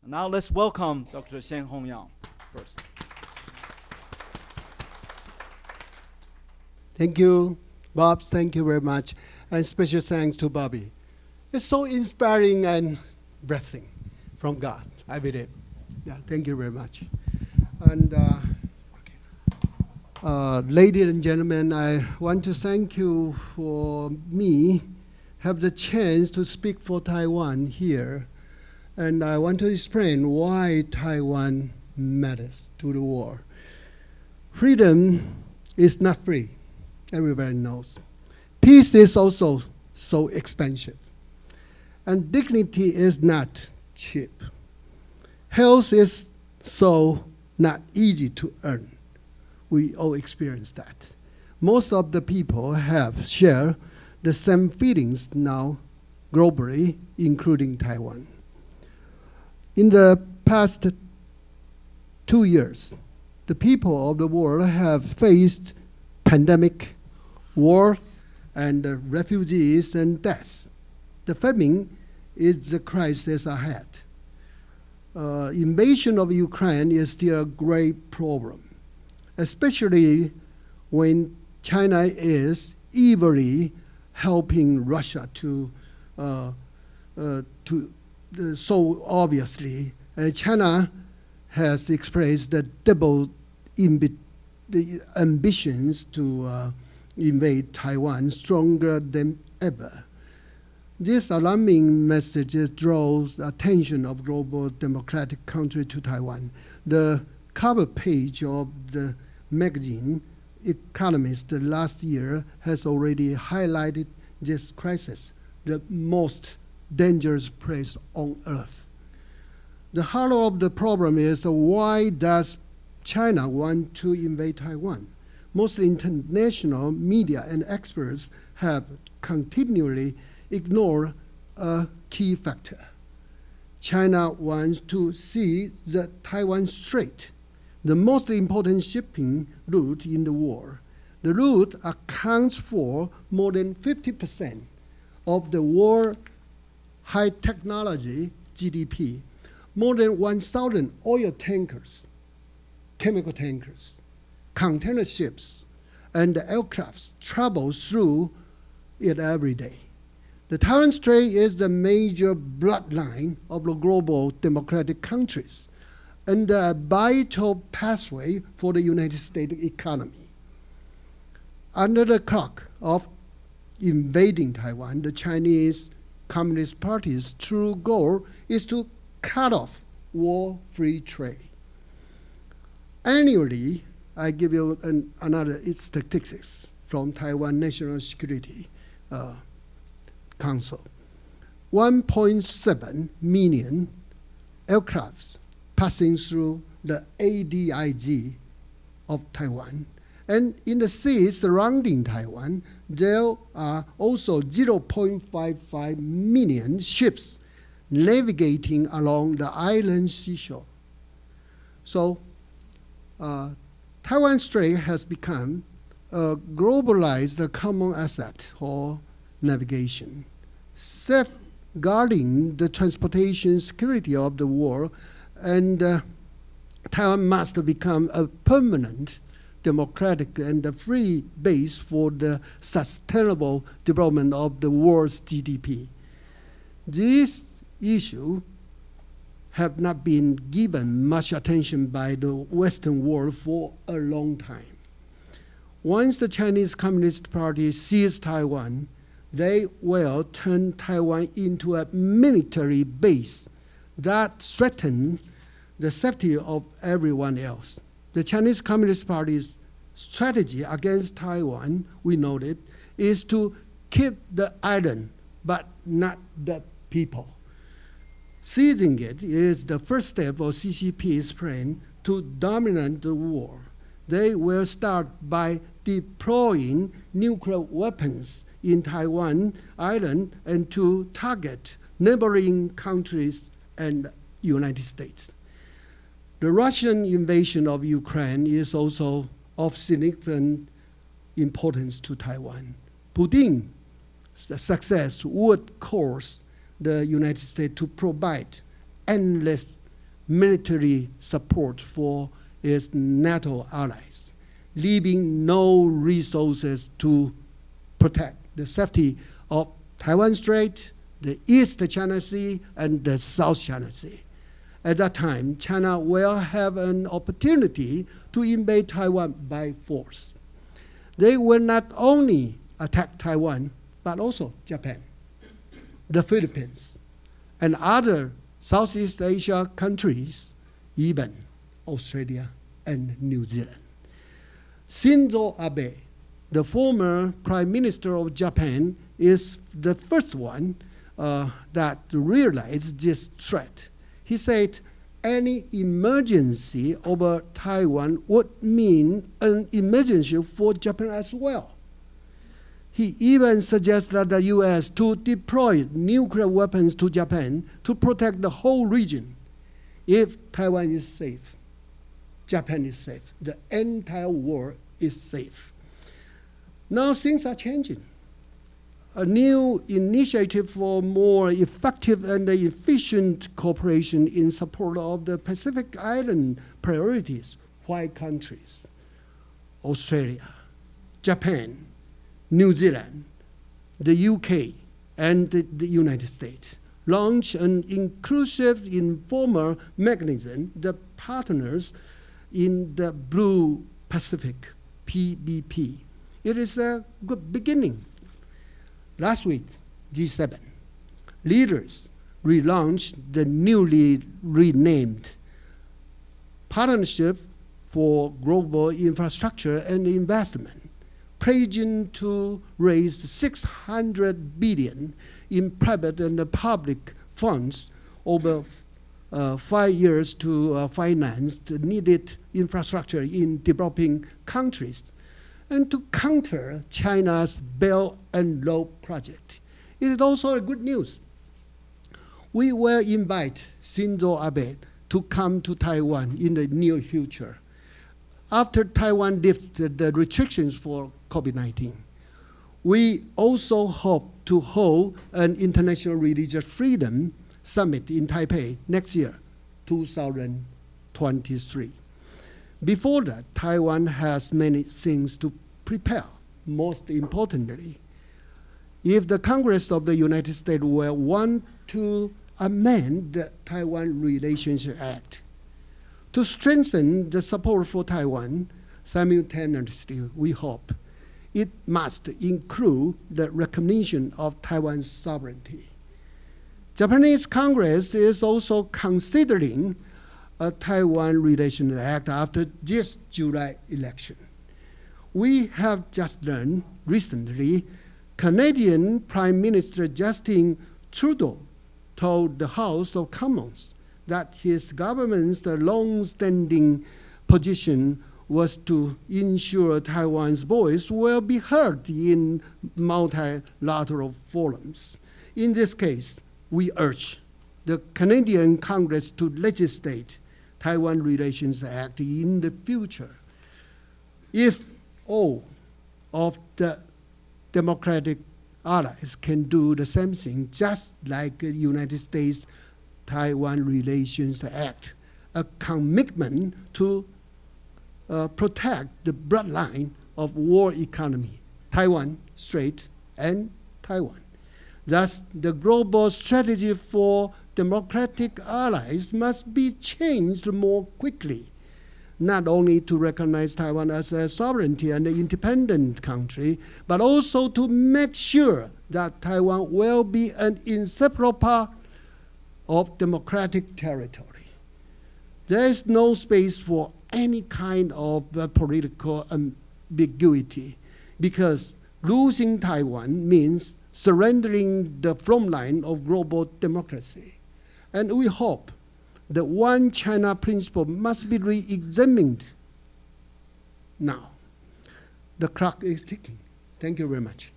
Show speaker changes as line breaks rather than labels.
Now let's welcome Dr. Sen-Hong Yang first.
Thank you, Bob. Thank you very much. And special thanks to Bobby. It's so inspiring and blessing from God, I believe. Yeah, thank you very much. And ladies and gentlemen, I want to thank you for me have the chance to speak for Taiwan here. And I want to explain why Taiwan matters to the world. Freedom is not free. Everybody knows. Peace is also so expensive. And dignity is not cheap. Health is so not easy to earn. We all experience that. Most of the people share the same feelings now globally, including Taiwan. In the past 2 years, the people of the world have faced pandemic, war, and refugees and deaths. The famine is the crisis ahead. Invasion of Ukraine is still a great problem, especially when China is evilly helping Russia to so obviously. China has expressed the double the ambitions to invade Taiwan stronger than ever. This alarming message draws the attention of global democratic country to Taiwan. The cover page of the magazine Economist last year has already highlighted this crisis, the most dangerous place on earth. The heart of the problem is why does China want to invade Taiwan? Most international media and experts have continually ignored a key factor. China wants to see the Taiwan Strait, the most important shipping route in the world. The route accounts for more than 50% of the world high technology GDP. More than 1,000 oil tankers, chemical tankers, container ships, and aircrafts travel through it every day. The Taiwan Strait is the major bloodline of the global democratic countries and a vital pathway for the United States economy. Under the clock of invading Taiwan, the Chinese Communist Party's true goal is to cut off war-free trade. Annually, I give you another statistics from Taiwan National Security Council. 1.7 million aircrafts passing through the ADIG of Taiwan. And in the seas surrounding Taiwan, there are also 0.55 million ships navigating along the island seashore. So Taiwan Strait has become a globalized common asset for navigation, safeguarding the transportation security of the world, and Taiwan must become a permanent democratic and free base for the sustainable development of the world's GDP. These issues have not been given much attention by the Western world for a long time. Once the Chinese Communist Party seizes Taiwan, they will turn Taiwan into a military base that threatens the safety of everyone else. The Chinese Communist Party's strategy against Taiwan, we noted, is to keep the island, but not the people. Seizing it is the first step of CCP's plan to dominate the world. They will start by deploying nuclear weapons in Taiwan Island and to target neighboring countries and United States. The Russian invasion of Ukraine is also of significant importance to Taiwan. Putin's success would cause the United States to provide endless military support for its NATO allies, leaving no resources to protect the safety of Taiwan Strait, the East China Sea, and the South China Sea. At that time, China will have an opportunity to invade Taiwan by force. They will not only attack Taiwan, but also Japan, the Philippines, and other Southeast Asia countries, even Australia and New Zealand. Shinzo Abe, the former Prime Minister of Japan, is the first one that realized this threat. He said, any emergency over Taiwan would mean an emergency for Japan as well. He even suggested the US to deploy nuclear weapons to Japan to protect the whole region. If Taiwan is safe, Japan is safe. The entire world is safe. Now things are changing. A new initiative for more effective and efficient cooperation in support of the Pacific Island priorities. White countries, Australia, Japan, New Zealand, the UK, and the United States launch an inclusive informal mechanism, the Partners in the Blue Pacific, PBP. It is a good beginning. Last week, G7 leaders relaunched the newly renamed Partnership for Global Infrastructure and Investment, pledging to raise 600 billion in private and public funds over 5 years to finance the needed infrastructure in developing countries and to counter China's Belt and Road project. It is also a good news. We will invite Shinzo Abe to come to Taiwan in the near future after Taiwan lifts the restrictions for COVID-19. We also hope to hold an International Religious Freedom Summit in Taipei next year, 2023. Before that, Taiwan has many things to prepare. Most importantly, if the Congress of the United States will want to amend the Taiwan Relationship Act to strengthen the support for Taiwan, simultaneously, we hope it must include the recognition of Taiwan's sovereignty. Japanese Congress is also considering a Taiwan Relations Act after this July election. We have just learned recently, Canadian Prime Minister Justin Trudeau told the House of Commons that his government's long-standing position was to ensure Taiwan's voice will be heard in multilateral forums. In this case, we urge the Canadian Congress to legislate Taiwan Relations Act in the future. If all of the democratic allies can do the same thing, just like the United States Taiwan Relations Act, a commitment to protect the bloodline of world economy, Taiwan Strait and Taiwan. Thus, the global strategy for democratic allies must be changed more quickly, not only to recognize Taiwan as a sovereignty and an independent country, but also to make sure that Taiwan will be an inseparable part of democratic territory. There is no space for any kind of political ambiguity, because losing Taiwan means surrendering the front line of global democracy. And we hope the one China principle must be re-examined now. The clock is ticking. Thank you very much.